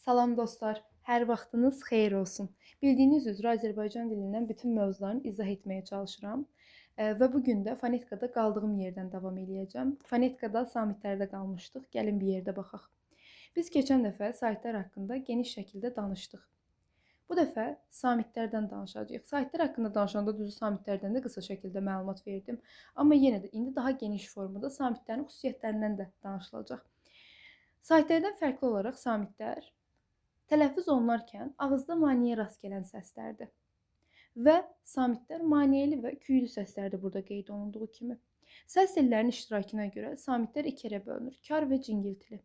Salam dostlar, hər vaxtınız xeyir olsun. Bildiyiniz üzrə Azərbaycan dilindən bütün mövzularını izah etməyə çalışıram. Və bu gün də fonetikada qaldığım yerdən davam eləyəcəm. Fonetikada samitlərdə qalmışdıq. Gəlin bir yerdə baxaq. Biz keçən dəfə saitlər haqqında geniş şəkildə danışdıq. Bu dəfə samitlərdən danışacağıq. Saitlər haqqında danışanda düzü samitlərdən də qısa şəkildə məlumat verdim. Amma yenə də indi daha geniş formada samitlərin xüsusiyyətlərindən də danışılacaq. Saitlərdən fərqli olaraq samitlər tələffüz olunarkən ağızda maneəyə rast gələn səslərdir. Və samitlər maneəli və küylü səslərdir burada qeyd olunduğu kimi. Səs tellərinin iştirakına görə samitlər iki yerə bölünür: kar və cingiltili.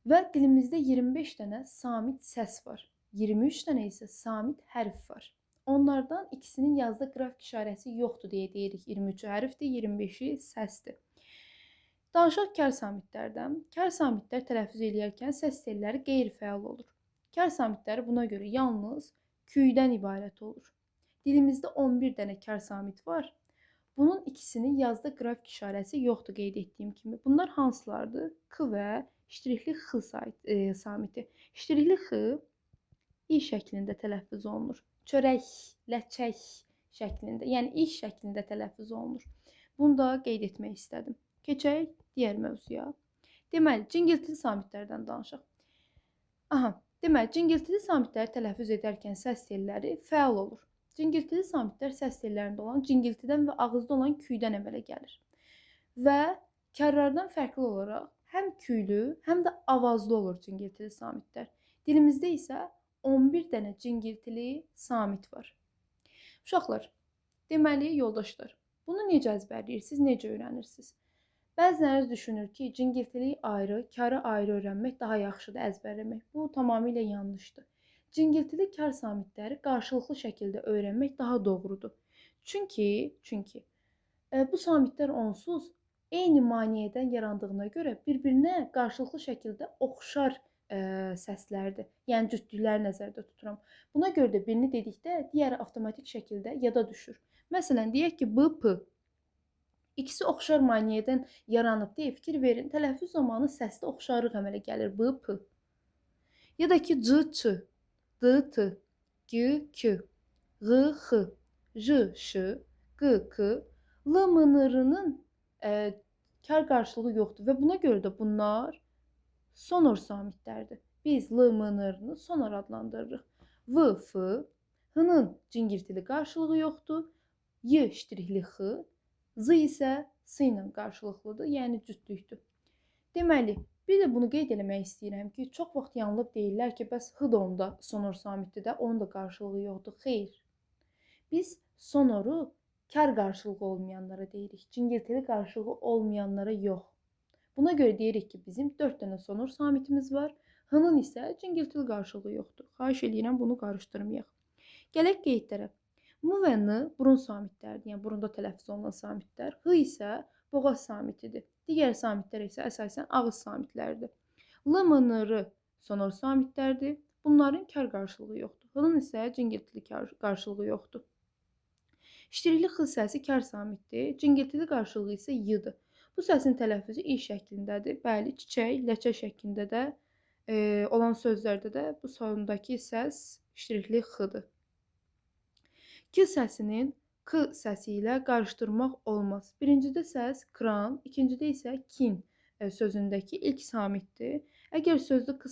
Və dilimizdə 25 dənə samit səs var. 23 dənə isə samit hərf var. Onlardan ikisinin yazda qrafik işarəsi yoxdur deyə deyirik. 23-ü hərfdir, 25-i səsdir. Danışaq kar samitlərdən. Kar samitlər tələffüz edərkən səs telləri qeyri-fəal olur. Kar samitləri buna görə yalnız kuydən ibarət olur. Dilimizdə 11 dənə kar samit var. Bunun ikisinin yazda qrafik işarəsi yoxdur qeyd etdiyim kimi. Bunlar hansılardır? K və ştrixli X samiti. Ştrixli X İ şəklində tələffüz olunur. Çörək, ləçək şəklində, yəni İ şəklində tələffüz olunur. Bunu da qeyd etmək istədim. Keçək digər mövzuya. Deməli, cingiltili samitlərdən danışaq. Deməli, cingiltili samitləri tələffüz edərkən səs telləri fəal olur. Cingiltili samitlər səs tellərində olan cingiltidən və ağızda olan kuydən əmələ gəlir. Və karlardan fərqli olaraq həm küylü, həm də avazlı olur cingiltili samitlər. Dilimizdə isə 11 dənə cingiltili samit var. Uşaqlar, deməli, yoldaşlar, bunu necə əzbərləyirsiniz, necə öyrənirsiniz? Bəziləriniz düşünür ki, cingiltiliyi ayrı, karı ayrı öyrənmək daha yaxşıdır əzbərləmək. Bu tamamilə yanlışdır. Cingiltili kar samitləri qarşılıqlı şəkildə öyrənmək daha doğrudur. Çünki bu samitlər onsuz eyni maneədən yarandığına görə bir-birinə qarşılıqlı şəkildə oxşar səslərdir. Yəni cütlükləri nəzərdə tuturam. Buna görə də birini dedikdə digəri avtomatik şəkildə yada düşür. Məsələn, deyək ki, B, P. İkisi oxşar maneədən yaranıb deyə fikir verin. Tələffüz zamanı səsdə oxşarlıq əmələ gəlir. B, P. Ya da ki, C, Ç, D, T, G, K, G, X, J, Ş, Q, K, L, M, N, R-nın kar qarşılığı yoxdur və buna görə də bunlar sonor samitlərdir. Biz L, M, N, R-nı sonor adlandırırıq. V, F, H-nın cingiltili qarşılığı yoxdur. Y, ştrixli X, Z isə S ilə qarşılıqlıdır, yəni cütlükdür. Deməli, bir də bunu qeyd eləmək istəyirəm ki, çox vaxt yanılıb deyirlər ki, bəs H da onda sonor samitdir də, onun da qarşılığı yoxdur. Xeyr. Biz sonoru kar qarşılığı olmayanlara deyirik, cingiltili qarşılığı olmayanlara yox. Buna görə deyirik ki, bizim 4 dənə sonor samitimiz var, H-nın isə cingiltili qarşılığı yoxdur. Xahiş edirəm, bunu qarışdırmayaq. Gələk qeydlərə. M və N burun samitlərdir, yəni burunda tələffüz olunan samitlər. H isə boğaz samitidir. Digər samitlər isə əsasən ağız samitləridir. L, M, N, R sonor samitlərdir. Bunların kar qarşılığı yoxdur. H-nın isə cingiltili qarşılığı yoxdur. Ştrixli X səsi kar samitdir. Cingiltili qarşılığı isə Y-dır. Bu səsin tələffüzü İ şəklindədir. Bəli, çiçək, ləçə şəklində də olan sözlərdə də bu sondakı səs ştrixli X-dır. K səsinin K səsi ilə qarışdırmaq olmaz. Birincidə səs kran, ikincidə isə kin sözündəki ilk samitdir. Əgər sözdə K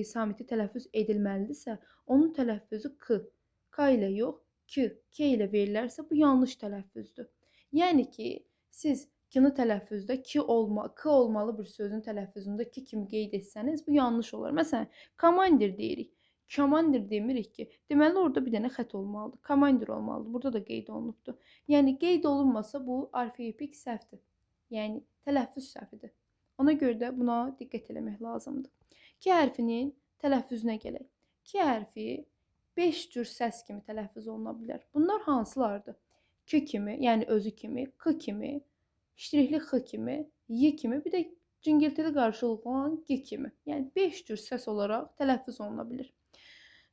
samiti tələffüz edilməlidirsə, onun tələffüzü K. K ilə yox, K ilə verilərsə, bu yanlış tələffüzdür. Yəni ki, siz K-nı tələffüzdə K olmalı bir sözün tələffüzündə K kimi qeyd etsəniz, bu yanlış olar. Məsələn, komandir deyirik. Komandir demirik ki, deməli orada bir dənə xətt olmalıdır. Komandir olmalıdır. Burada da qeyd olunubdur. Yəni qeyd olunmasa bu orfoepik səhvdir. Yəni tələffüz səhvidir. Ona görə də buna diqqət eləmək lazımdır. K hərfinin tələffüzünə gələk. K hərfi 5 cür səs kimi tələffüz oluna bilər. Bunlar hansılardır? K kimi, yəni özü kimi, K kimi, ştrixli X kimi, Y kimi, bir də cingiltili qarşılığı olan G kimi. Yəni 5 cür səs olaraq tələffüz oluna bilir.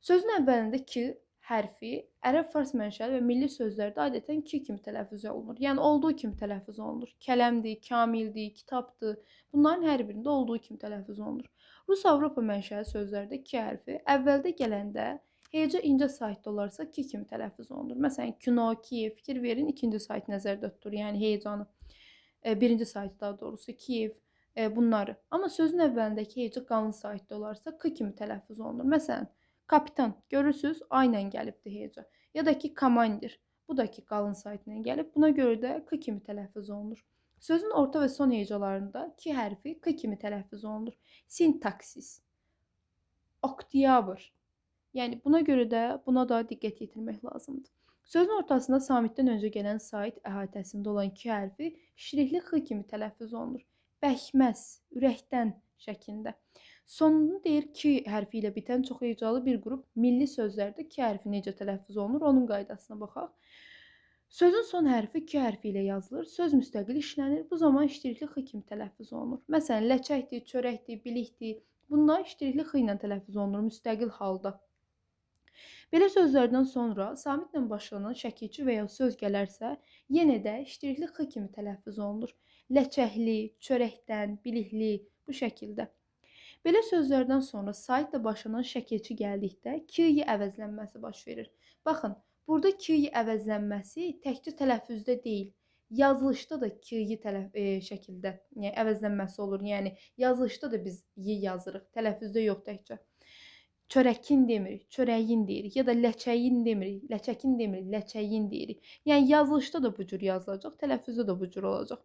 Sözün əvvəlində ki hərfi ərəb, fars mənşəli və milli sözlərdə adətən ki kimi tələffüz olunur. Yəni olduğu kimi tələffüz olunur. Kələmdir, kamildir, kitabdır. Bunların hər birində olduğu kimi tələffüz olunur. Rus Avropa mənşəli sözlərdə ki hərfi əvvəldə gələndə heca incə saytda olarsa ki kimi tələffüz olunur. Məsələn, kino, Kiyev, fikir verin, ikinci sayt nəzərdə tutulur. Yəni hecanı. Birinci sayt daha doğrusu Kiyev bunları. Amma sözün əvvəlindəki heca qalın saytda olarsa k kimi tələffüz olunur. Məsələn, kapitan görürsüz, A ilə gəlibdi heca. Ya da ki komandir. Bu da ki qalın sayt ilə gəlib. Buna görə də k kimi tələffüz olunur. Sözün orta və son hecalarında ki hərfi k kimi tələffüz olunur. Sintaksis. Oktyabr. Yəni buna görə də buna da diqqət yetirmək lazımdır. Sözün ortasında samitdən öncə gələn sait əhatəsində olan ki hərfi şirikli x kimi tələffüz olunur. Bəkməz, ürəkdən şəklində. Sonunu deyir ki hərfi ilə bitən çox hecalı bir qrup milli sözlərdə ki hərfi necə tələffüz olunur, onun qaydasına baxaq. Sözün son hərfi ki hərfi ilə yazılır, söz müstəqil işlənir, bu zaman iştirikli x kimi tələffüz olunur. Məsələn, ləçəkdir, çörəkdir, bilikdir, bunlar iştirikli x ilə tələffüz olunur müstəqil halda. Belə sözlərdən sonra samitlə başlanan şəkilçi və ya söz gələrsə, yenə də iştirikli x kimi tələffüz olunur. Ləçəkli, çörəkdən, bilikli, bu şəkildə. Belə sözlərdən sonra saitlə başlanan şəkilçi gəldikdə k-yi əvəzlənməsi baş verir. Baxın, burada k-yi əvəzlənməsi təkcə tələffüzdə deyil, yazılışda da k-yi şəkildə əvəzlənməsi olur. Yəni yazılışda da biz y yazırıq, tələffüzdə yox təkcə. Çörəkin demirik, çörəyin deyirik. Ya da ləçəyin demirik, ləçəkin demirik, ləçəyin deyirik. Yəni yazılışda da bu cür yazılacaq, tələffüzdə də bu cür olacaq.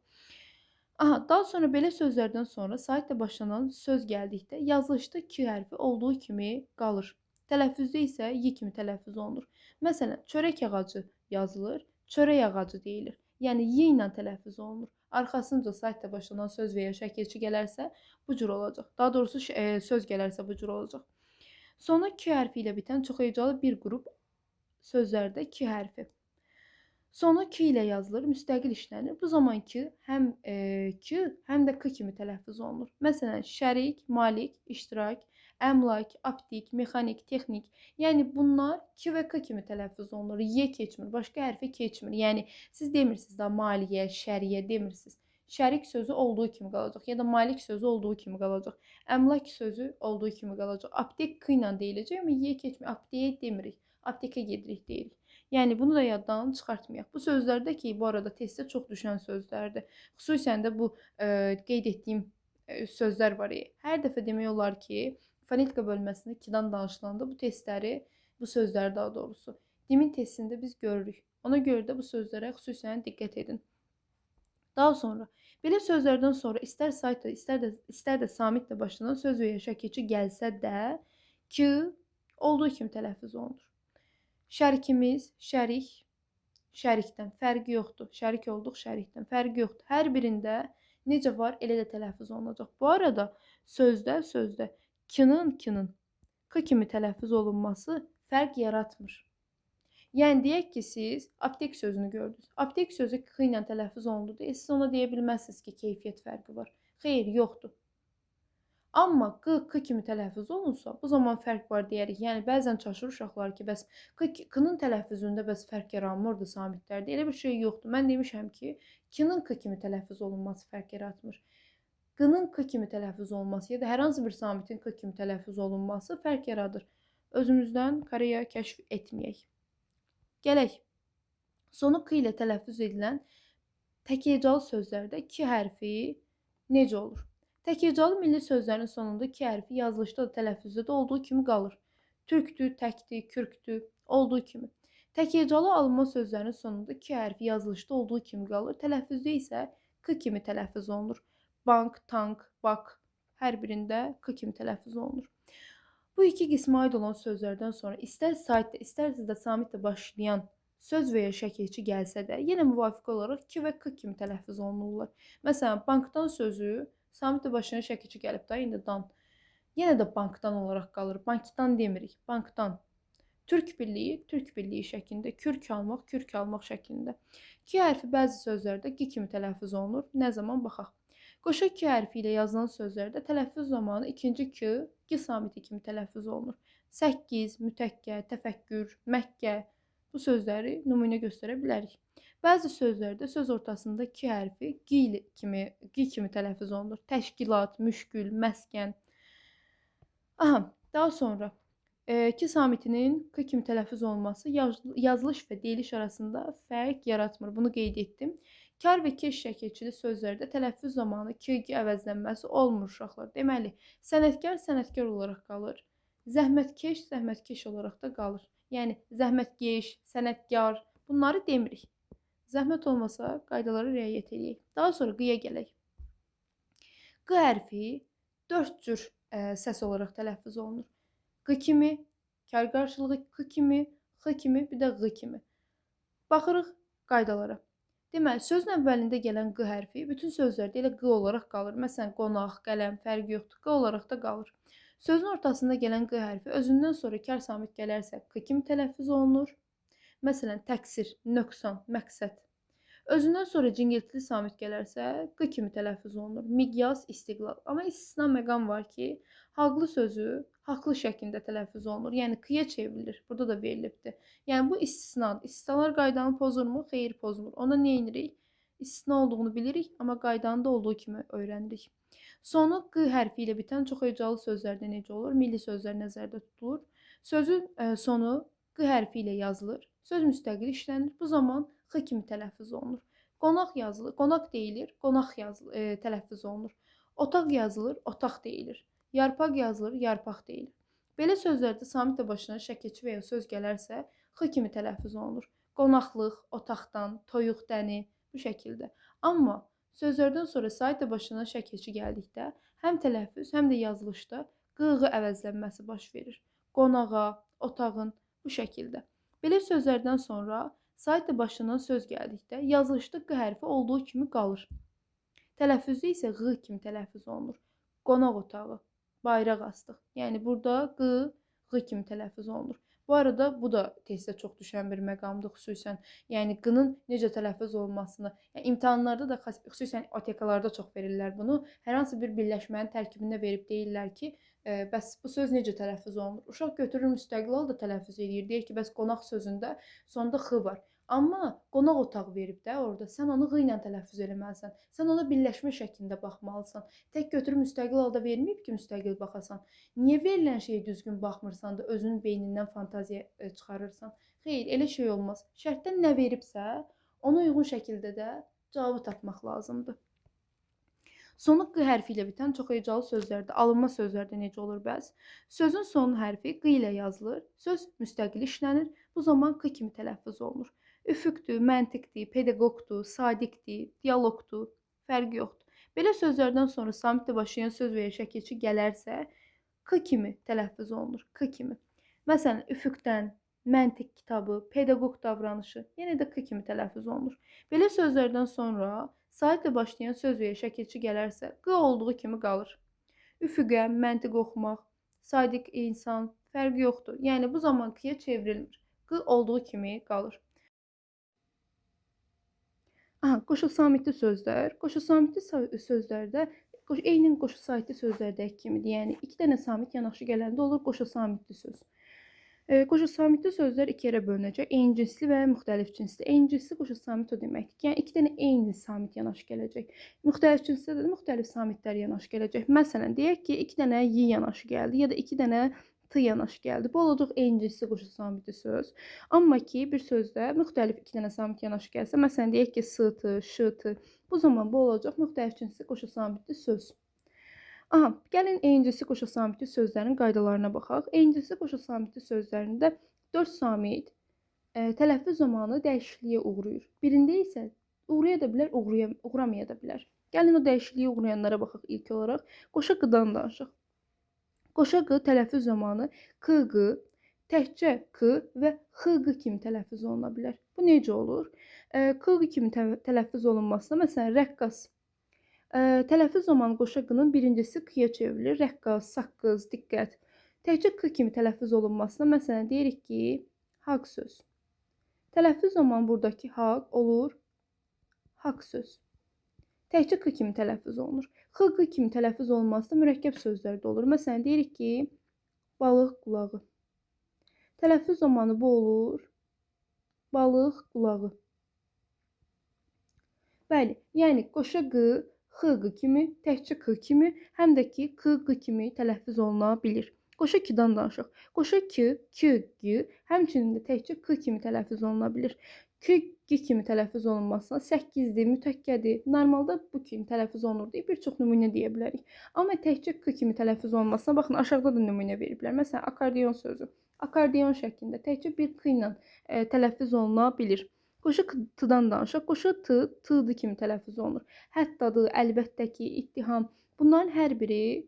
Daha sonra belə sözlərdən sonra saitlə başlanan söz gəldikdə yazılışda ki hərfi olduğu kimi qalır. Tələffüzdə isə y kimi tələffüz olunur. Məsələn, çörək ağacı yazılır, çörək ağacı deyilir. Yəni y ilə tələffüz olunur. Arxasınca saitlə başlanan söz və ya şəkilçi gələrsə bu cür olacaq. Daha doğrusu söz gələrsə bu cür olacaq. Sonra ki hərfi ilə bitən çox hecalı bir qrup sözlərdə ki hərfi. Sonra ki ilə yazılır, müstəqil işlənir. Bu zaman ki həm ki, həm də k kimi tələffüz olunur. Məsələn, şərik, malik, iştirak, əmlak, optik, mexanik, texnik. Yəni bunlar ki və k kimi tələffüz olunur. Y keçmir, başqa hərfi keçmir. Yəni siz demirsiniz da maliyyə, şəriyə demirsiniz. Şərik sözü olduğu kimi qalacaq ya da malik sözü olduğu kimi qalacaq. Əmlak sözü olduğu kimi qalacaq. Aptek k ilə deyiləcək, amma y keçmir. Apteyə demirik. Aptekə gedirik deyirik. Yəni bunu da yaddan çıxartmayaq. Bu sözlərdə ki, bu arada testdə çox düşən sözlərdir. Xüsusən də bu qeyd etdiyim sözlər var. Hər dəfə demək olar ki, fonetika bölməsində 2-dən danışılanda bu testləri, bu sözləri daha doğrusu dimin testində biz görürük. Ona görə də bu sözlərə xüsusən diqqət edin. Daha sonra belə sözlərdən sonra istər saytla, istər də samitlə başlanan söz və ya şəkilçi gəlsə də ki olduğu kimi tələffüz olunur. Şərikimiz, şərik, şərikdən fərqi yoxdur. Şərik olduq, şərikdən fərqi yoxdur. Hər birində necə var, elə də tələffüz olunacaq. Bu arada sözdə kinin k kimi tələffüz olunması fərq yaratmır. Yəni deyək ki, siz aptek sözünü gördünüz. Aptek sözü k ilə tələffüz olundu deyə siz ona deyə bilməzsiniz ki, keyfiyyət fərqi var. Xeyr, yoxdur. Amma k kimi tələffüz olunsa, bu zaman fərq var deyərik. Yəni bəzən çaşır uşaqlar ki, bəs k-nın tələffüzündə bəs fərq yaranmırdı samitlərdə. Elə bir şey yoxdur. Mən demişəm ki, k-nın k kimi tələffüz olunması fərq yaratmır. K-nın k kimi tələffüz olunması ya da hər hansı bir samitin k kimi tələffüz olunması fərq yaradır. Özümüzdən Koreya kəşf etməyək. Gələk. Sonu k ilə tələffüz edilən təkhecalı sözlərdə ki hərfi necə olur? Təkhecalı milli sözlərin sonunda ki hərfi yazılışda da tələffüzdə də olduğu kimi qalır. Türkdür, təkdir, kürkdür, olduğu kimi. Təkhecalı alınma sözlərinin sonunda ki hərfi yazılışda olduğu kimi qalır. Tələffüzdə isə k kimi tələffüz olunur. Bank, tank, bak hər birində k kimi tələffüz olunur. Bu iki qismə aid olan sözlərdən sonra istər saitlə, istərsə də samitlə başlayan söz və ya şəkilçi gəlsə də yenə müvafiq olaraq ki və k kimi tələffüz olunurlar. Məsələn, bankdan sözü samitlə başlayan şəkilçi gəlib da, indi dan. Yenə də bankdan olaraq qalır. Bankdan demirik, bankdan. Türk birliyi şəklində, kürk almaq şəklində. Ki hərfi bəzi sözlərdə g kimi tələffüz olunur. Nə zaman baxaq? Qoşa k hərfi ilə yazılan sözlərdə tələffüz zamanı ikinci k, g samiti kimi tələffüz olunur. 8, mütəkkə, təfəkkür, Məkkə bu sözləri nümunə göstərə bilərik. Bəzi sözlərdə söz ortasında k hərfi g kimi tələffüz olunur. Təşkilat, müşkül, məskən. Daha sonra k samitinin k kimi tələffüz olması yazılış və deyiliş arasında fərq yaratmır. Bunu qeyd etdim. Kar və keş şəkilçili sözlərdə tələffüz zamanı k əvəzlənməsi olmur uşaqlar. Deməli, sənətkar sənətkar olaraq qalır. Zəhmətkeş olaraq da qalır. Yəni zəhmətkeş, sənətkar bunları demirik. Zəhmət olmasa qaydalara riayət edək. Daha sonra qıya gələk. Q hərfi 4 cür səs olaraq tələffüz olunur. Q kimi, kar qarşılığı k kimi, x kimi, bir də q kimi. Baxırıq qaydalara. Deməli, sözün əvvəlində gələn q hərfi bütün sözlərdə elə q olaraq qalır. Məsələn, qonaq, qələm, fərqi yoxdur. Q olaraq da qalır. Sözün ortasında gələn q hərfi özündən sonra kar samit gələrsə k kimi tələffüz olunur. Məsələn, təqsir, nöqsan, məqsəd. Özündən sonra cingiltili samit gələrsə q kimi tələffüz olunur. Miqyas, istiqlal. Amma istisna məqam var ki, haqlı sözü haqlı şəklində tələffüz olunur. Yəni k-yə çevrilir. Burada da verilibdir. Yəni bu istisnadır. İstisnalar qaydanı pozurmu? Xeyr, pozmur. Ona nə edirik? İstisna olduğunu bilirik, amma qaydanın da olduğu kimi öyrənirik. Sonu q hərfi ilə bitən çox hecalı sözlərdə necə olur? Milli sözlər nəzərdə tutulur. Sözün sonu q hərfi ilə yazılır. Söz müstəqil işlənir. Bu zaman x kimi tələffüz olunur. Qonaq yazılır, qonaq deyilir, qonaq tələffüz olunur. Otaq yazılır, otaq deyilir. Yarpaq yazılır, yarpaq deyilir. Belə sözlərdə samit başına şəkilçi və ya söz gələrsə x kimi tələffüz olunur. Qonaqlıq, otaqdan, toyuq dəni bu şəkildə. Amma sözlərdən sonra sait başına şəkilçi gəldikdə həm tələffüz, həm də yazılışda q-ğı əvəzlənməsi baş verir. Qonağa, otağın bu şəkildə. Belə sözlərdən sonra sait başından söz gəldikdə yazılışda q hərfi olduğu kimi qalır. Tələffüzdə isə q kimi tələffüz olunur. Qonaq otağı, bayraq astıq. Yəni burada q kimi tələffüz olunur. Bu arada bu da testdə çox düşən bir məqamdır xüsusən. Yəni q-nın necə tələffüz olunmasını, yəni imtahanlarda da xüsusən OTK-larda çox verirlər bunu. Hər hansı bir birləşmənin tərkibində verib deyirlər ki, bəs bu söz necə tələffüz olunur? Uşaq götürür müstəqil halda tələffüz edir. Deyir ki, bəs qonaq sözündə sonda x var. Amma qonaq otaq verib də orada sən onu q ilə tələffüz eləməlisən. Sən ona birləşmə şəklində baxmalısan. Tək götürüb müstəqil halda verməyib ki, müstəqil baxasan. Niyə verilən şeyə düzgün baxmırsan da özünün beynindən fantaziya çıxarırsan? Xeyr, elə şey olmaz. Şərtdən nə veribsə, ona uyğun şəkildə də cavabı tapmaq lazımdır. Sonu q hərfi ilə bitən çox hecalı sözlərdə, alınma sözlərdə necə olur bəs? Sözün son hərfi q ilə yazılır, söz müstəqil işlənir, bu zaman q kimi tələffüz olunur. Üfüqdür, məntiqdir, pedaqoqdur, sadiqdir, dialoqdur, fərqi yoxdur. Belə sözlərdən sonra samitlə başlayan söz və ya şəkilçi gələrsə, k kimi tələffüz olunur, k kimi. Məsələn, üfüqdən, məntiq kitabı, pedaqoq davranışı, yenə də k kimi tələffüz olunur. Belə sözlərdən sonra saitlə başlayan söz və ya şəkilçi gələrsə, q olduğu kimi qalır. Üfüqə, məntiq oxumaq, sadiq insan, fərqi yoxdur. Yəni bu zaman k-yə çevrilmir. Q olduğu kimi qalır. Qoşu samitli sözlər. Qoşu samitli sözlərdə eyni qoşu saitli sözlərdəki kimidir. Yəni 2 dənə samit yanaşı gələndə olur qoşu samitli söz. Qoşu samitli sözlər 2 yerə bölünəcək. Eyni cinsli və müxtəlif cinsli. Eyni cinsli qoşu samit o deməkdir. Yəni 2 dənə eyni samit yanaşı gələcək. Müxtəlif cinsdə də müxtəlif samitlər yanaşı gələcək. Məsələn, deyək ki, 2 dənə y yanaşı gəldi ya da 2 dənə t yanaşı gəldi. Bu olacaq eyni cinsli qoşu samitli söz. Amma ki, bir sözdə müxtəlif 2 dənə samit yanaşı gəlsə, məsələn, deyək ki, s-t, ş-t, bu zaman bu olacaq müxtəlif cinsli qoşu samitli söz. Gəlin eyni cinsli qoşu samitli sözlərin qaydalarına baxaq. Eyni cinsli qoşu samitli sözlərində 4 samit tələffüz zamanı dəyişikliyə uğrayır. Birində isə uğraya da bilər, uğramaya da bilər. Gəlin o dəyişikliyə uğrayanlara baxaq ilk olaraq. Qoşa q-dan danışaq. Qoşa q tələffüz zamanı k-q, təkcə k və x-q kimi tələffüz oluna bilər. Bu necə olur? K-q kimi tələffüz olunmasına, məsələn, rəqqas. Tələffüz zamanı qoşa q-nın birincisi k-yə çevrilir. Rəqqas, saqqız, diqqət. Təkcə k kimi tələffüz olunmasına, məsələn, deyirik ki, haqq söz. Tələffüz zamanı buradakı haqq olur haqq söz. təkcə k kimi tələffüz olunur. X, q kimi tələffüz olunması da mürəkkəb sözlərdə olur. Məsələn, deyirik ki, balıq qulağı. Tələffüz zamanı bu olur. Balıq qulağı. Bəli, yəni qoşa q, x, q kimi, təkcə k kimi, həm də ki, k, q kimi tələffüz oluna bilir. Qoşa k-dan danışaq. Qoşa k, k, g, həmçinin də təkcə k kimi tələffüz oluna bilir. K, g kimi tələffüz olunmasına 8-dir, mütəkkədir. Normalda bu kimi tələffüz olunur deyə bir çox nümunə deyə bilərik. Amma təkcə k kimi tələffüz olunmasına baxın, aşağıda da nümunə veriblər. Məsələn, akordeon sözü. Akordeon şəklində təkcə bir k ilə tələffüz oluna bilir. Qoşa t-dan danışaq. Qoşa t, t-dı kimi tələffüz olunur. Həttadır, əlbəttə ki, ittiham. Bunların hər biri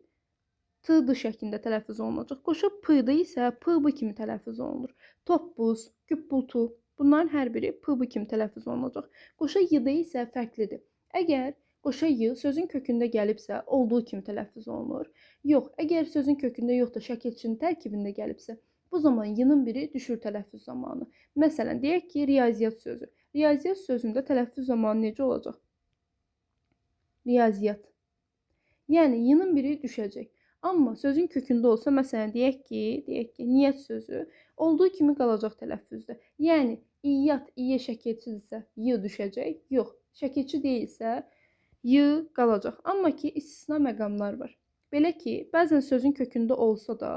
t-dı şəklində tələffüz olunacaq. Qoşa p-dı isə p-b kimi tələffüz olunur. Topbuz, güppultu. Bunların hər biri p-b kimi tələffüz olunacaq. Qoşa y-dı isə fərqlidir. Əgər qoşa y sözün kökündə gəlibsə, olduğu kimi tələffüz olunur. Yox, əgər sözün kökündə yox da şəkilçinin tərkibində gəlibsə, bu zaman y-nın biri düşür tələffüz zamanı. Məsələn, deyək ki, riyaziyyat sözü. Riyaziyyat sözündə tələffüz zamanı necə olacaq? Riyaziyyat. Yəni, y-nın biri düşəcək. Amma sözün kökündə olsa, məsələn, deyək ki, niyyət sözü olduğu kimi qalacaq tələffüzdə. Yəni, iyyat, iyyə şəkilçidirsə, y düşəcək. Yox, şəkilçi deyilsə, y qalacaq. Amma ki, istisna məqamlar var. Belə ki, bəzən sözün kökündə olsa da,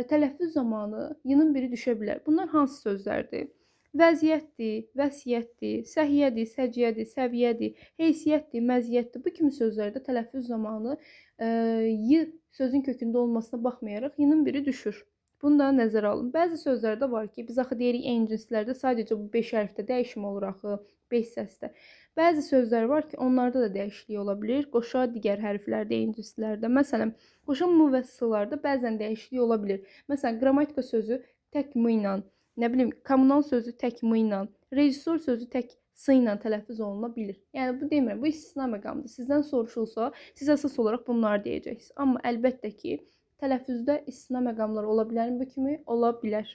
tələffüz zamanı y-nın biri düşə bilər. Bunlar hansı sözlərdir? Vəziyyətdir, vəsiyyətdir, səhiyyədir, səciyyədir, səviyyədir, heysiyyətdir, məziyyətdir. Bu kimi sözlərdə tələffüz zamanı y sözün kökündə olmasına baxmayaraq y-nın biri düşür. Bunu da nəzərə alın. Bəzi sözlərdə var ki, biz axı deyirik eyni cinslərdə sadəcə bu 5 hərfdə dəyişim olur axı, 5 səsdə. Bəzi sözlər var ki, onlarda da dəyişiklik ola bilir. Qoşa digər hərflərdə, eyni cinslərdə. Məsələn, qoşa m və s-larda bəzən dəyişiklik ola bilir. Məsələn, qrammatika sözü tək m ilə, nə bilim, kommunal sözü tək m ilə, rejissor sözü tək s ilə tələffüz oluna bilir. Yəni, bu demirəm, bu istisna məqamdır. Sizdən soruşulsa, siz əsas olaraq bunları deyəcəksiniz. Amma əlbəttə ki, tələffüzdə istisna məqamlar ola bilərmi bu kimi? Ola bilər.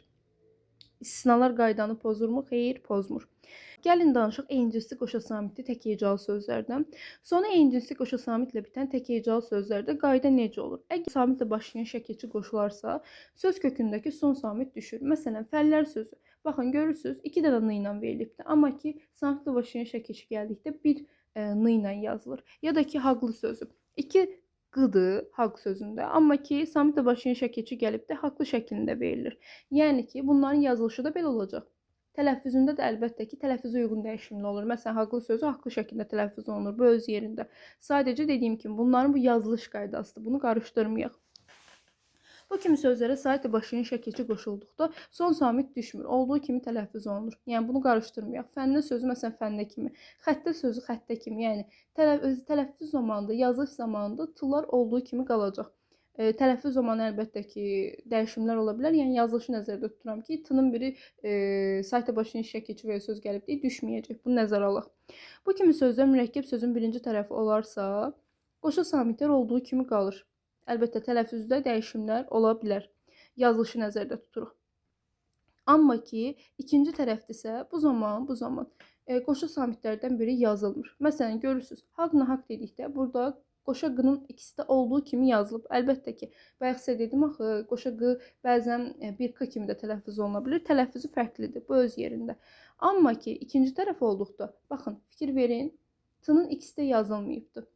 İstisnalar qaydanı pozurmu? Xeyr, pozmur. Gəlin danışaq eynicinsi qoşa samitli tək hecalı sözlərdən. Sonra eynicinsi qoşa samitlə bitən tək hecalı sözlərdə qayda necə olur? Əgər samitlə başlayan şəkilçi qoşularsa, söz kökündəki son samit düşür. Məsələn, fəllər sözü. Baxın, görürsünüz, 2 dənə n ilə verilibdir. Amma ki, samitlə başlayan şəkilçi gəldikdə bir n ilə yazılır. Ya da ki, haqlı sözü. 2 qıdır haqq sözündə. Amma ki, samitlə başlayan şəkilçi gəlib də haqlı şəklində verilir. Yəni ki, bunların yazılışı da belə olacaq. Tələffüzündə də əlbəttə ki, tələffüzə uyğun dəyişimli olur. Məsələn, haqlı sözü haqlı şəkildə tələffüz olunur. Bu öz yerində. Sadəcə dediyim kimi, bunların bu yazılış qaydasıdır. Bunu qarışdırmayaq. Bu kimi sözlərə saitlə başlayan şəkilçi qoşulduqda son samit düşmür. Olduğu kimi tələffüz olunur. Yəni, bunu qarışdırmayaq. Fənnə sözü, məsələn, fənnə kimi. Xəttə sözü xəttə kimi. Yəni, tələffüz zamanında, yazılış zamanında t-lar olduğu kimi qalacaq. Tələffüz zamanı əlbəttə ki, dəyişimlər ola bilər. Yəni, yazılışı nəzərdə tuturam ki, t-nın biri saitlə başlayan şəkilçi və söz gəlib deyə düşməyəcək. Bunu nəzərə alaq. Bu kimi sözlər mürəkkəb sözün birinci tərəfi olarsa, qoşa samitlər olduğu kimi qalır. Əlbəttə, tələffüzdə dəyişimlər ola bilər. Yazılışı nəzərdə tuturuq. Amma ki, ikinci tərəfdirsə, bu zaman qoşa samitlərdən biri yazılmır. Məsələn, görürsünüz, haqq nahaq dedikdə, burada qoşa qının ikisi də olduğu kimi yazılıb. Əlbəttə ki, bayaq sizə dedim axı, qoşa q bəzən bir k kimi də tələffüz oluna bilir. Tələffüzü fərqlidir, bu öz yerində. Amma ki, ikinci tərəf olduqda, baxın, fikir verin, t-nın ikisi də yazılmayıbdır.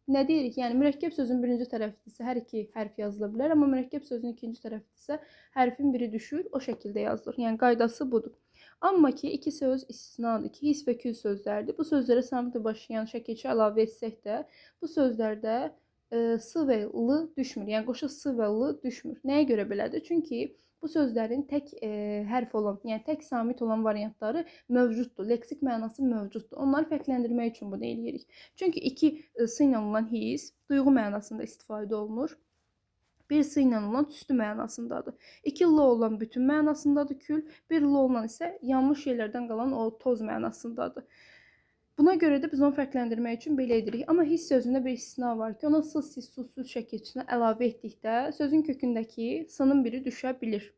Nə deyirik? Yəni, mürəkkəb sözün birinci tərəfdirsə, hər iki hərf yazıla bilər, amma mürəkkəb sözün ikinci tərəfdirsə, hərfin biri düşür, o şəkildə yazılır. Yəni, qaydası budur. Amma ki, iki söz istisnadır ki, his və kül sözlərdir. Bu sözlərə samitlə başlayan şəkilçi əlavə etsək də, bu sözlərdə s və l düşmür. Yəni, qoşa s və l düşmür. Nəyə görə belədir? Çünki bu sözlərin tək hərf olan, yəni tək samit olan variantları mövcuddur. Leksik mənası mövcuddur. Onları fərqləndirmək üçün bunu eləyirik. Çünki 2 s ilə olan his duyğu mənasında istifadə olunur. 1 s ilə olan tüstü mənasındadır. 2 l olan bütün mənasındadır kül. 1 l olan isə yanmış şeylərdən qalan o toz mənasındadır. Buna görə də biz onu fərqləndirmək üçün belə edirik. Amma hiss sözündə bir istisna var ki, ona s, siz, susuz şəkilçisinə əlavə etdikdə sözün kökündəki s-nın biri düşə bilir.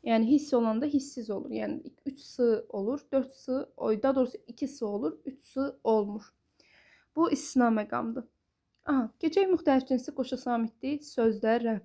Yəni, hiss olanda hissiz olur. Yəni, 3 s olur, 4 s, daha doğrusu 2 s olur, 3 s olmur. Bu istisna məqamdır. Aha, keçək müxtəlif cinsi qoşu samitli sözlərə.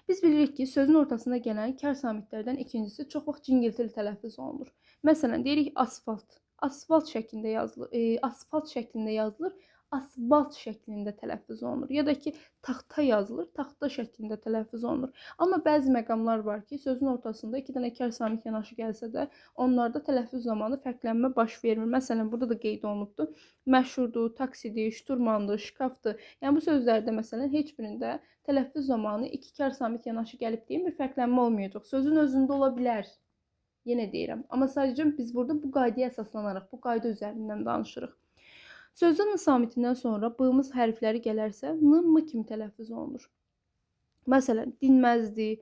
Biz bilirik ki, sözün ortasında gələn kar samitlərdən ikincisi çox vaxt cingiltili tələffüz olunur. Məsələn, deyirik asfalt. Asfalt şəklində yazılır. Asfalt şəklində yazılır. Asfalt şəklində tələffüz olunur. Ya da ki, taxta yazılır. Taxta şəklində tələffüz olunur. Amma bəzi məqamlar var ki, sözün ortasında iki dənə kar samit yanaşı gəlsə də, onlarda tələffüz zamanı fərqlənmə baş vermir. Məsələn, burada da qeyd olunubdur. Məşhurdur, taksidir, şturmandır, şkafdır. Yəni bu sözlərdə məsələn heç birində tələffüz zamanı iki kar samit yanaşı gəlib deyə bir fərqlənmə olmayacaq. Sözün özündə ola bilər. Yenə deyirəm. Amma sadəcə biz burada bu qaydaya əsaslanaraq, bu qayda üzərindən danışırıq. Sözdə n samitindən sonra b-mız hərfləri gələrsə, n, m kimi tələffüz olunur. Məsələn, dinməzdir,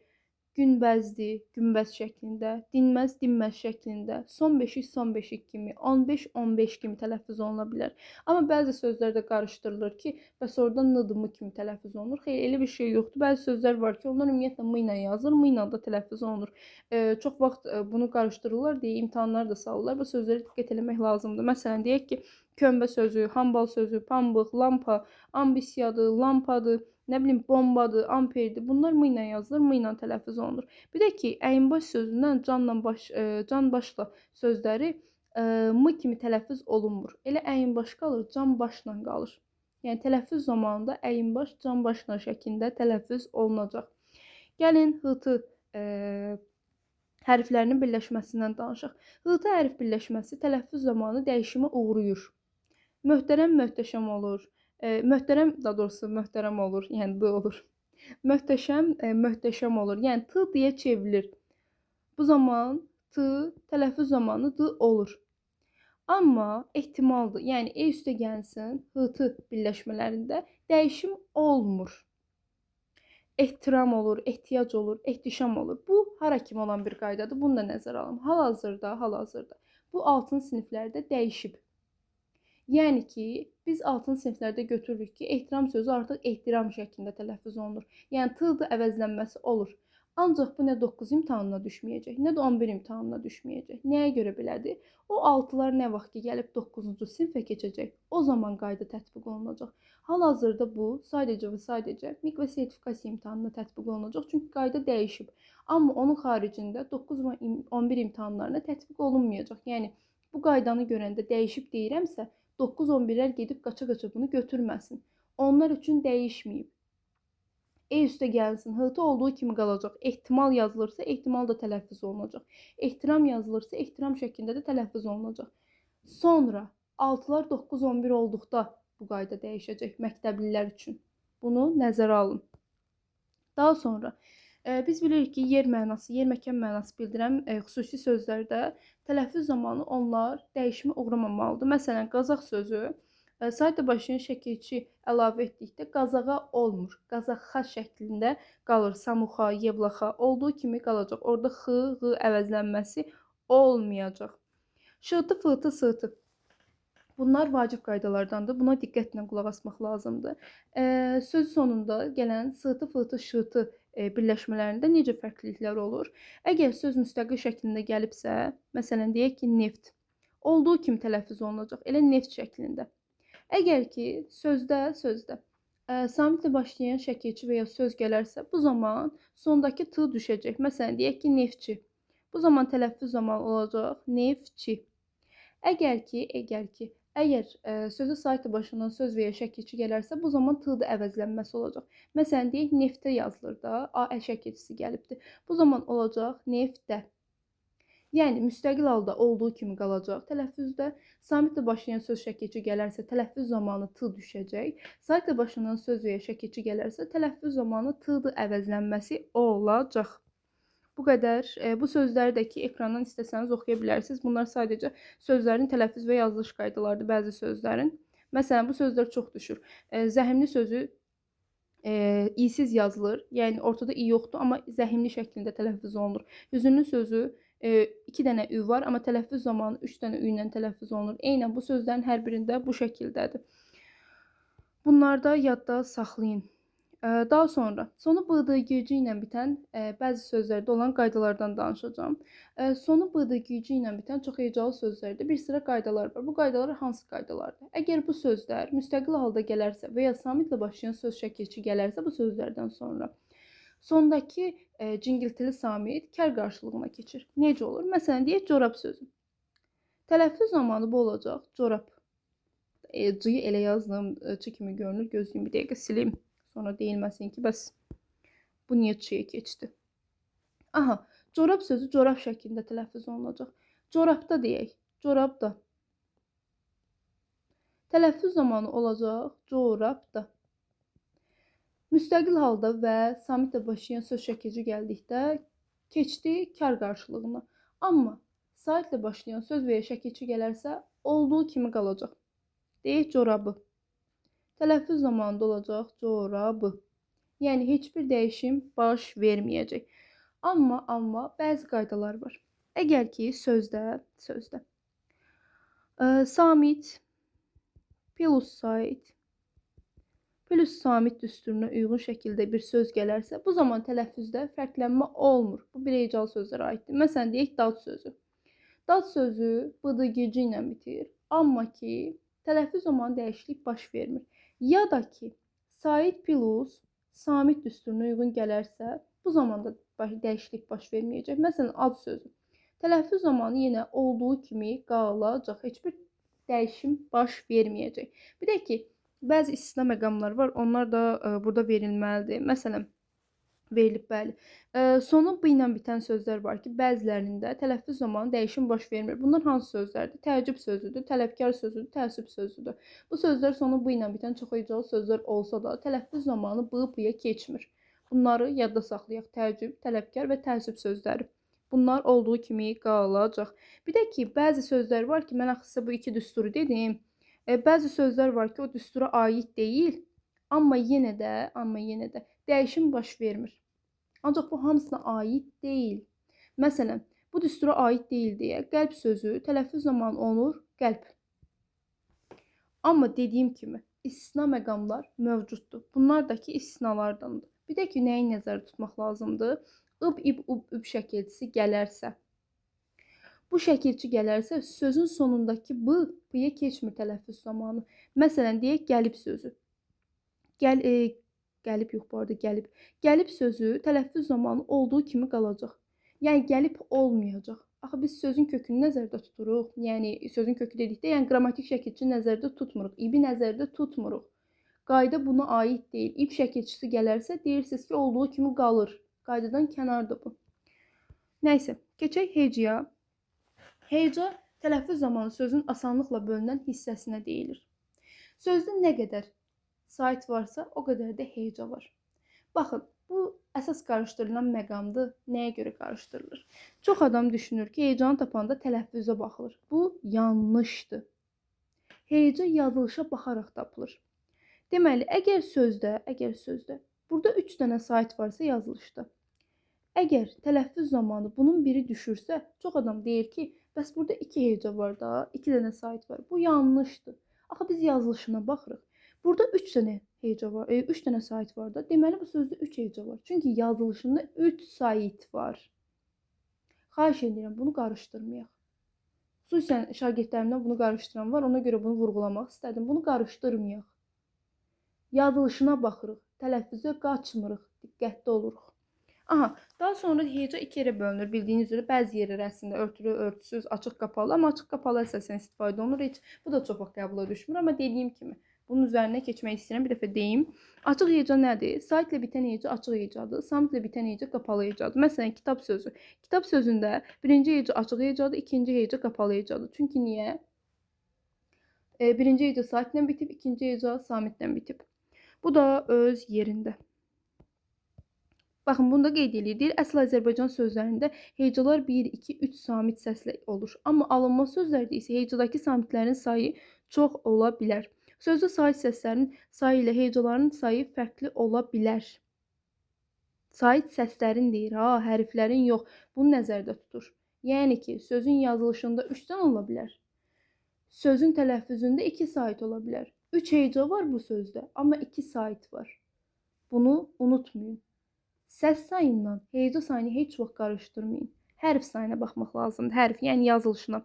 günbəzdir, günbəz şəklində, dinməz, dinməz şəklində, son beşik, son beşik kimi, 15, 15 kimi tələffüz oluna bilər. Amma bəzi sözlər də qarışdırılır ki, bəs orada n-dır, m kimi tələffüz olunur. Xeyr, elə bir şey yoxdur. Bəzi sözlər var ki, onlar ümumiyyətlə m ilə yazılır, m ilə də tələffüz olunur. Çox vaxt bunu qarışdırırlar deyə imtahanlar da salırlar. Bu sözlərə diqqət etmək lazımdır. Məsələn, deyək ki, kömbə sözü, hambal sözü, pambıq, lampa, ambisiyadır, lampadır, nə bilim, bombadır, amperdir. Bunlar m ilə yazılır, m ilə tələffüz olunur. Bir də ki, əyinbaş sözündən can başla sözləri m kimi tələffüz olunmur. Elə əyinbaş qalır, can başla qalır. Yəni tələffüz zamanında əyinbaş, can başla şəklində tələffüz olunacaq. Gəlin h-tı hərflərinin birləşməsindən danışaq. H-tı hərf birləşməsi tələffüz zamanı dəyişimə uğrayır. Möhtərəm, möhtəşəm olur. Möhtərəm, daha doğrusu möhtərəm olur, yəni d olur. Möhtəşəm, möhtəşəm olur. Yəni t deyə çevrilir. Bu zaman t tələffüz zamanı d olur. Amma ehtimaldır. Yəni e üstə gəlsin, h-tı birləşmələrində dəyişim olmur. Ehtiram olur, ehtiyac olur, ehtişam olur. Bu hara kimi olan bir qaydadır. Bunu da nəzərə alın. Hal-hazırda bu 6-cı siniflərdə dəyişib. Yəni ki, biz 6-cı siniflərdə götürürük ki, ehtiram sözü artıq ehtiram şəklində tələffüz olunur. Yəni t-dır əvəzlənməsi olur. Ancaq bu nə 9 imtahanına düşməyəcək, nə də 11 imtahanına düşməyəcək. Nəyə görə belədir? O 6-lar nə vaxt ki, gəlib 9-cu sinifə keçəcək, o zaman qayda tətbiq olunacaq. Hal-hazırda bu sadəcə və sadəcə miq və sertifikasiya imtahanına tətbiq olunacaq, çünki qayda dəyişib. Amma onun xaricində 9 və 11 imtahanlarına tətbiq olunmayacaq. Yəni bu qaydanı görəndə dəyişib deyirəmsə, 9-11-lər gedib qaça-qaça bunu götürməsin. Onlar üçün dəyişməyib. E üstə gəlsin, h-tı olduğu kimi qalacaq. Ehtimal yazılırsa, ehtimal da tələffüz olunacaq. Ehtiram yazılırsa, ehtiram şəklində də tələffüz olunacaq. Sonra 6-lar 9-11 olduqda bu qayda dəyişəcək məktəblilər üçün. Bunu nəzərə alın. Daha sonra biz bilirik ki, yer mənası, yer məkan mənası bildirən xüsusi sözlərdə tələffüz zamanı onlar dəyişimə uğramamalıdır. Məsələn, qazaq sözü sayda başlayan şəkilçi əlavə etdikdə qazağa olmur. Qazaxa şəklində qalır. Samuxa, yevlaxa olduğu kimi qalacaq. Orada x, ğ əvəzlənməsi olmayacaq. Şıtı, fıtı, sıtı. Bunlar vacib qaydalardandır. Buna diqqətlə qulaq asmaq lazımdır. Söz sonunda gələn sıtı, fıtı, şıtı birləşmələrində necə fərqliliklər olur? Əgər söz müstəqil şəklində gəlibsə, məsələn, deyək ki, neft olduğu kimi tələffüz olunacaq, elə neft şəklində. Əgər ki, sözdə samitlə başlayan şəkilçi və ya söz gələrsə, bu zaman sondakı t düşəcək. Məsələn, deyək ki, neftçi. Bu zaman tələffüz zamanı olacaq neftçi. Əgər sözü saytla başlanan söz və ya şəkilçi gələrsə, bu zaman t-dır əvəzlənməsi olacaq. Məsələn, deyək, neftə yazılır da, a-ə şəkilçisi gəlibdir. Bu zaman olacaq neftdə. Yəni, müstəqil halda olduğu kimi qalacaq tələffüzdə. Samitlə başlayan söz şəkilçi gələrsə, tələffüz zamanı t düşəcək. Saytla başlanan söz və ya şəkilçi gələrsə, tələffüz zamanı t-dır əvəzlənməsi olacaq. Bu qədər. Bu sözləri də ki, ekrandan istəsəniz oxuya bilərsiniz. Bunlar sadəcə sözlərin tələffüz və yazılış qaydalarıdır bəzi sözlərin. Məsələn, bu sözlər çox düşür. Zəhimli sözü i'siz yazılır. Yəni, ortada i yoxdur, amma zəhimli şəklində tələffüz olunur. Hüzünlü sözü 2 dənə ü var, amma tələffüz zamanı 3 dənə ü ilə tələffüz olunur. Eynən bu sözlərin hər birində bu şəkildədir. Bunlarda yadda saxlayın. Daha sonra sonu bıdığıcı ilə bitən bəzi sözlərdə olan qaydalardan danışacağam. Sonu bıdığıcı ilə bitən çox hecalı sözlərdə bir sıra qaydalar var. Bu qaydalar hansı qaydalardır? Əgər bu sözlər müstəqil halda gələrsə və ya samitlə başlayan söz şəkilçi gələrsə bu sözlərdən sonra sondakı cingiltili samit kər qarşılığına keçir. Necə olur? Məsələn, deyək corab sözü. Tələffüz zamanı bu olacaq corab. C-yi elə yazdım, C kimi görünür. Gözlüyümü bir dəqiqə silim. Sonra deyilməsin ki, bəs bu niyə Ç-yə keçdi? Aha, corab sözü corab şəklində tələffüz olunacaq. Corabda deyək, corabda. Tələffüz zamanı olacaq corabda. Müstəqil halda və samitlə başlayan söz şəkilci gəldikdə keçdi kar qarşılığına. Amma saitlə başlayan söz və ya şəkilçi gələrsə olduğu kimi qalacaq. Deyək corabı. Tələffüz zamanında olacaq corabı. Yəni heç bir dəyişim baş verməyəcək. Amma bəzi qaydalar var. Əgər ki sözdə samit plus sait plus samit düsturuna uyğun şəkildə bir söz gələrsə, bu zaman tələffüzdə fərqlənmə olmur. Bu bir hecalı sözlərə aiddir. Məsələn, deyək dad sözü. Dad sözü bıdıgıcı ilə bitir. Amma ki tələffüz zamanı dəyişiklik baş vermir. Ya da ki, sait plus samit düsturuna uyğun gələrsə, bu zamanda dəyişiklik baş verməyəcək. Məsələn, ad sözü. Tələffüz zamanı yenə olduğu kimi qalacaq. Heç bir dəyişim baş verməyəcək. Bir də ki, bəzi istisna məqamlar var. Onlar da burada verilməlidir. Məsələn, verilib, bəli. Sonu bu ilə bitən sözlər var ki, bəzilərində tələffüz zamanı dəyişim baş vermir. Bunlar hansı sözlərdir? Təəccüb sözüdür, tələbkar sözüdür, təəssüb sözüdür. Bu sözlər sonu bu ilə bitən çox hecalı sözlər olsa da, tələffüz zamanı bu-ya keçmir. Bunları yadda saxlayaq. Təəccüb, tələbkar və təəssüb sözləri. Bunlar olduğu kimi qalacaq. Bir də ki, bəzi sözlər var ki, mən axı sizə bu iki düsturu dedim. Bəzi sözlər var ki, o düstura aid deyil, amma yenə də dəyişim baş vermir. Ancaq bu hamısına aid deyil. Məsələn, bu düstura aid deyil deyə qəlb sözü tələffüz zamanı olur qəlb. Amma dediyim kimi istisna məqamlar mövcuddur. Bunlar da ki istisnalardandır. Bir də ki, nəyi nəzərdə tutmaq lazımdır? İb, ib, üb şəkilçisi gələrsə. Bu şəkilçi gələrsə sözün sonundakı b-ya keçmir tələffüz zamanı. Məsələn, deyək gəlib sözü. Gəlib sözü tələffüz zamanı olduğu kimi qalacaq. Yəni gəlib olmayacaq. Axı biz sözün kökünü nəzərdə tuturuq. Yəni sözün kökü dedikdə, yəni qrammatik şəkilçi nəzərdə tutmuruq. İbi nəzərdə tutmuruq. Qayda buna aid deyil. İb şəkilçisi gələrsə deyirsiniz ki, olduğu kimi qalır. Qaydadan kənardır bu. Nəysə, keçək hecaya. Heca tələffüz zamanı sözün asanlıqla bölünən hissəsinə deyilir. Sözdə nə qədər sait varsa, o qədər də heca var. Baxın, bu əsas qarışdırılan məqamdır. Nəyə görə qarışdırılır? Çox adam düşünür ki, hecanı tapanda tələffüzə baxılır. Bu yanlışdır. Heca yazılışa baxaraq tapılır. Deməli, əgər sözdə burada 3 dənə sait varsa yazılışda. Əgər tələffüz zamanı bunun biri düşürsə, çox adam deyir ki, bəs burada 2 heca var da, 2 dənə sait var. Bu yanlışdır. Axı biz yazılışına baxırıq. Burada 3 dənə heca var, 3 dənə sait var da. Deməli bu sözdə 3 heca var. Çünki yazılışında 3 sait var. Xahiş edirəm, bunu qarışdırmayaq. Xüsusən şagirdlərimdən bunu qarışdıran var. Ona görə bunu vurğulamaq istədim. Bunu qarışdırmayaq. Yazılışına baxırıq. Tələffüzə qaçmırıq. Diqqətli oluruq. Aha, daha sonra heca 2 yerə bölünür. Bildiyiniz üzrə bəzi yerlər əslində örtülü, örtüsüz, açıq qapalı, amma açıq qapalı əsasən istifadə olunur. Heç bu da çox vaxt qəbula düşmür, amma dediyim kimi bunun üzərinə keçmək istəyirəm, bir dəfə deyim. Açıq heca nədir? Saitlə bitən heca açıq hecadır, samitlə bitən heca qapalı hecadır. Məsələn, kitab sözü. Kitab sözündə birinci heca açıq hecadır, ikinci heca qapalı hecadır. Çünki niyə? Birinci heca saitlə bitib, ikinci heca samitlə bitib. Bu da öz yerində. Baxın, bunu da qeyd edir. Əsl Azərbaycan sözlərində hecalar 1, 2, 3 samit səslə olur. Amma alınma sözlərdə isə hecadakı samitlərin sayı çox ola bilər. Sözdə sait səslərin sayı ilə hecaların sayı fərqli ola bilər. Sait səslərin deyir, hərflərin yox. Bunu nəzərdə tutur. Yəni ki, sözün yazılışında 3-dən ola bilər. Sözün tələffüzündə 2 sait ola bilər. 3 heca var bu sözdə, amma 2 sait var. Bunu unutmayın. Səs sayından heca sayını heç vaxt qarışdırmayın. Hərf sayına baxmaq lazımdır. Hərf, yəni yazılışına.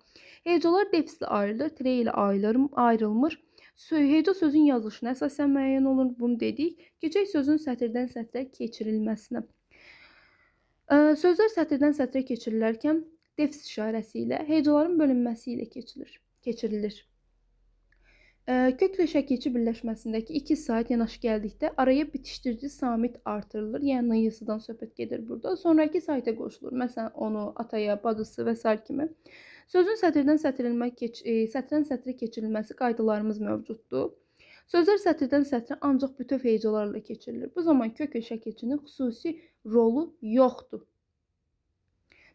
Hecalar defislə ayrılır, tire ilə ayrılmır. Heca sözün yazılışına əsasən müəyyən olunur. Bunu dedik. Keçək sözün sətirdən sətrə keçirilməsinə. Sözlər sətirdən sətrə keçirilərkən defis işarəsi ilə, hecaların bölünməsi ilə keçirilir. Köklə şəkilçi birləşməsindəki iki sait yanaşı gəldikdə araya bitişdirici samit artırılır. Yəni y-sıdan söhbət gedir burada. Sonraki saitə qoşulur. Məsələn, onu, ataya, bacısı və s. kimi. Sözün sətirdən sətrə keçirilməsi qaydalarımız mövcuddur. Sözlər sətirdən sətrə ancaq bütöv hecalarla keçirilir. Bu zaman köklə şəkilçinin xüsusi rolu yoxdur.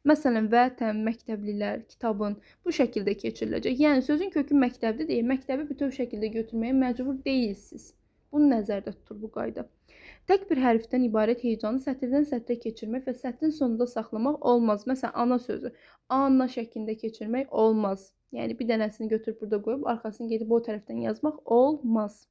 Məsələn, vətən, məktəblilər, kitabın bu şəkildə keçiriləcək. Yəni, sözün kökü məktəbdə deyil, məktəbi bütöv şəkildə götürməyə məcbur deyilsiniz. Bunu nəzərdə tutur bu qayda. Tək bir hərfdən ibarət hecanı sətirdən sətrə keçirmək və sətrin sonunda saxlamaq olmaz. Məsələn, ana sözü ana şəklində keçirmək olmaz. Yəni, bir dənəsini götürüb burada qoyub, arxasını gedib o tərəfdən yazmaq olmaz.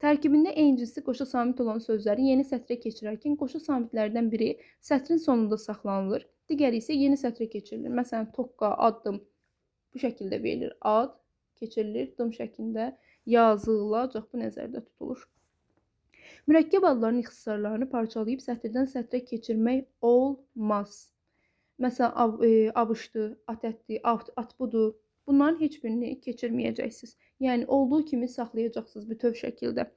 Tərkibində eynicisi qoşa samit olan sözləri yeni sətrə keçirərkən qoşa samitlərdən biri sətrin sonunda saxlanılır. Digəri isə yeni sətrə keçirilir. Məsələn, tokka, addım bu şəkildə verilir. Ad keçirilir, dım şəklində yazılacaq. Bu nəzərdə tutulur. Mürəkkəb adların ixtisarlarını parçalayıb sətirdən sətrə keçirmək olmaz. Məsələn, abışdır, atətdir, atbudur. Bunların heç birini keçirməyəcəksiniz. Yəni, olduğu kimi saxlayacaqsınız bütöv şəkildə.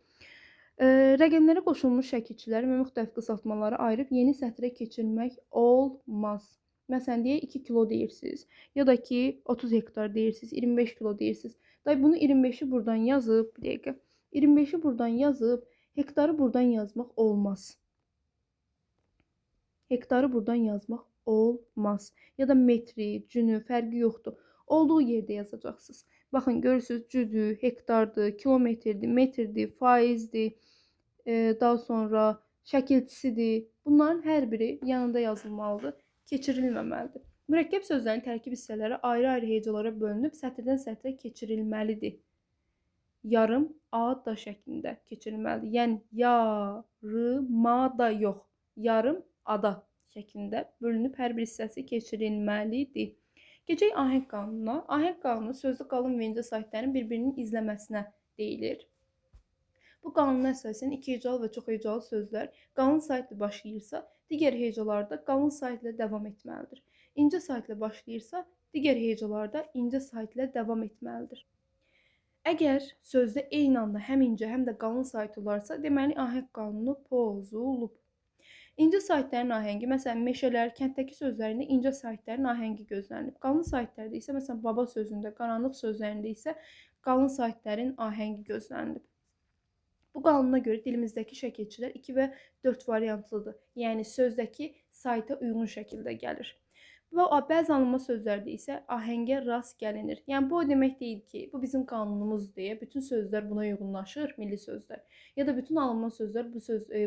Rəqəmlərə qoşulmuş şəkilçiləri və müxtəlif qısaltmaları ayırıb yeni sətrə keçirmək olmaz. Məsələn, deyək 2 kilo deyirsiniz, ya da ki 30 hektar deyirsiniz, 25 kilo deyirsiniz. Bunu 25'i buradan yazıb, bir dəqiqə, 25'i buradan yazıb, hektarı buradan yazmaq olmaz. Hektarı buradan yazmaq olmaz. Ya da metri, cünü, fərqi yoxdur. Olduğu yerdə yazacaqsınız. Baxın, görürsünüz, cüdür, hektardır, kilometrdir, metrdir, faizdir, daha sonra şəkilçisidir. Bunların hər biri yanında yazılmalıdır, keçirilməməlidir. Mürəkkəb sözlərin tərkib hissələri ayrı-ayrı hecalara bölünüb sətirdən sətrə keçirilməlidir. Yarım, a, da şəklində keçirilməlidir. Yəni, yarımada yox, yarım, ada şəklində bölünüb hər bir hissəsi keçirilməlidir. Keçək ahəng qanununa. Ahəng qanunu sözlü qalın və incə saitlərin bir-birinin izləməsinə deyilir. Bu qanuna əsasən iki hecalı və çox hecalı sözlər qalın saitlə başlayırsa, digər hecalarda qalın saitlə davam etməlidir. İncə saitlə başlayırsa, digər hecalarda incə saitlə davam etməlidir. Əgər sözdə eyni anda həm incə, həm də qalın sait olarsa, deməli ahəng qanunu pozulub. İncə saitlərin ahəngi, məsələn, meşələr, kənddəki sözlərində incə saitlərin ahəngi gözlənilib. Qalın saitlərdə isə, məsələn, baba sözündə, qaranlıq sözlərində isə qalın saitlərin ahəngi gözlənilib. Bu qanuna görə dilimizdəki şəkilçilər 2 və 4 variantlıdır. Yəni, sözdəki saitə uyğun şəkildə gəlir. Və bəzi alınma sözlərdə isə ahəngə rast gəlinir. Yəni, bu o demək deyil ki, bu bizim qanunumuzdur deyə bütün sözlər buna uyğunlaşır, milli sözlər. Ya da bütün alınma sözlər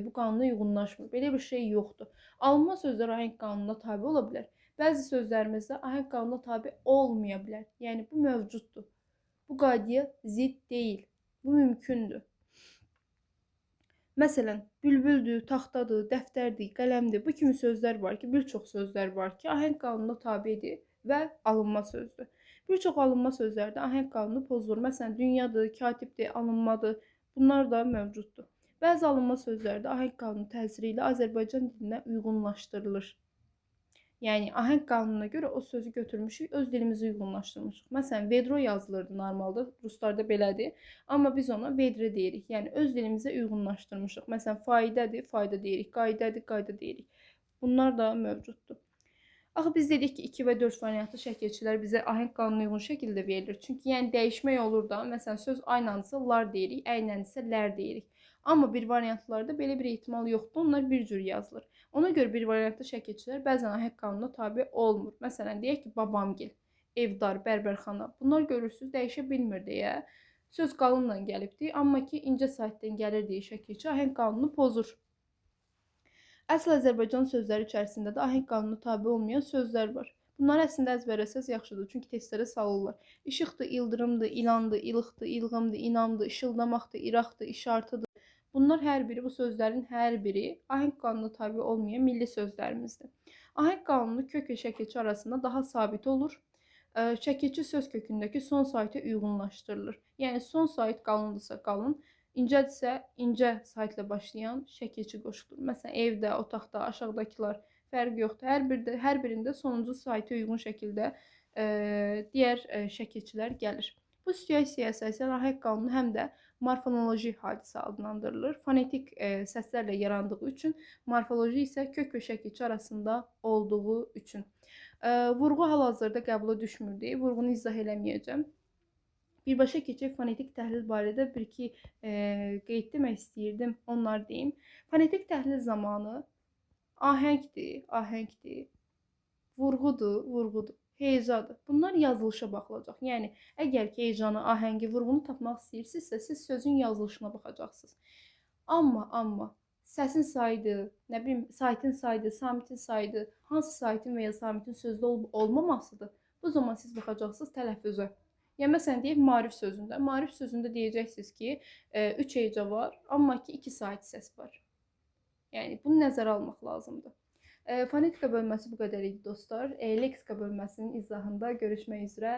bu qanuna uyğunlaşmır. Belə bir şey yoxdur. Alınma sözlər ahəng qanununa tabe ola bilər. Bəzi sözlərimiz də ahəng qanununa tabe olmaya bilər. Yəni, bu mövcuddur. Bu qaydaya zidd deyil. Bu mümkündür. Məsələn, bülbüldür, taxtadır, dəftərdir, qələmdir. Bu kimi sözlər var ki, bir çox sözlər var ki, ahəng qanununa tabedir və alınma sözdür. Bir çox alınma sözlərdə ahəng qanunu pozulur. Məsələn, dünyadır, katibdir, alınmadır. Bunlar da mövcuddur. Bəzi alınma sözlərdə ahəng qanunu təsiri ilə Azərbaycan dilinə uyğunlaşdırılır. Yəni, ahəng qanununa görə o sözü götürmüşük, öz dilimizi uyğunlaşdırmışıq. Məsələn, vedro yazılırdı normalda, ruslarda belədir. Amma biz ona vedre deyirik. Yəni, öz dilimizə uyğunlaşdırmışıq. Məsələn, faydədir, fayda deyirik, qaydədir, qayda deyirik. Bunlar da mövcuddur. Axı, biz dedik ki, 2 və 4 variantlı şəkilçilər bizə ahəng qanununa uyğun şəkildə verilir. Çünki yəni dəyişmək olur da. Məsələn, söz aynandısa lar deyirik, əynəndisə lər deyirik. Amma bir variantlarda belə bir ehtimal yoxdur. Onlar bir cür yazılır. Ona görə bir variantlı şəkilçilər bəzən ahəng qanununa tabe olmur. Məsələn, deyək ki, babamgil, evdar, bərbərxana. Bunlar görürsünüz, dəyişə bilmir deyə söz qalınla gəlibdir. Amma ki, incə saitdən gəlir deyə şəkilçi ahəng qanunu pozur. Əsl Azərbaycan sözləri içərisində də ahəng qanununa tabe olmayan sözlər var. Bunları əslində əzbərləsəz yaxşıdır, çünki testlərə salırlar. İşıqdır, ildırımdır, ilandır, ilıqdır, ilğımdır, inamdır, işıldamaqdır, iraqdır, işartıdır. Bunlar hər biri, bu sözlərin hər biri ahəng qanununa tabe olmayan milli sözlərimizdir. Ahəng qanunu kök və şəkilçi arasında daha sabit olur. Şəkilçi söz kökündəki son saitə uyğunlaşdırılır. Yəni son sait qalındırsa qalın, incədirsə incə saitlə başlayan şəkilçi qoşulur. Məsələn, evdə, otaqda, aşağıdakılar fərqi yoxdur. Hər birində sonuncu saitə uyğun şəkildə digər şəkilçilər gəlir. Bu situasiyaya əsasən ahəng qanunu həm də morfonoloji hadisə adlandırılır. Fonetik səslərlə yarandığı üçün, morfoloji isə kök və şəkilçi arasında olduğu üçün. Vurğu hal-hazırda qəbula düşmürdü. Vurğunu izah eləməyəcəm. Birbaşa keçək fonetik təhlil barədə bir-iki qeyd etmək istəyirdim. Onlar deyim. Fonetik təhlil zamanı ahəngdir, vurğudur, hecadır. Bunlar yazılışa baxılacaq. Yəni, əgər ki, hecanı, ahəngi, vurğunu tapmaq istəyirsinizsə, siz sözün yazılışına baxacaqsınız. Amma səsin saydı, nə bilim, saitin saydı, samitin saydı, hansı saitin və ya samitin sözdə olub-olmamasıdır. Bu zaman siz baxacaqsınız tələffüzə. Yəni, məsələn, deyək, maarif sözündə. Maarif sözündə deyəcəksiniz ki, 3 heca var, amma ki, 2 sait səs var. Yəni, bunu nəzərə almaq lazımdır. Fonetika bölməsi bu qədər idi dostlar. Leksika bölməsinin izahında görüşmək üzrə.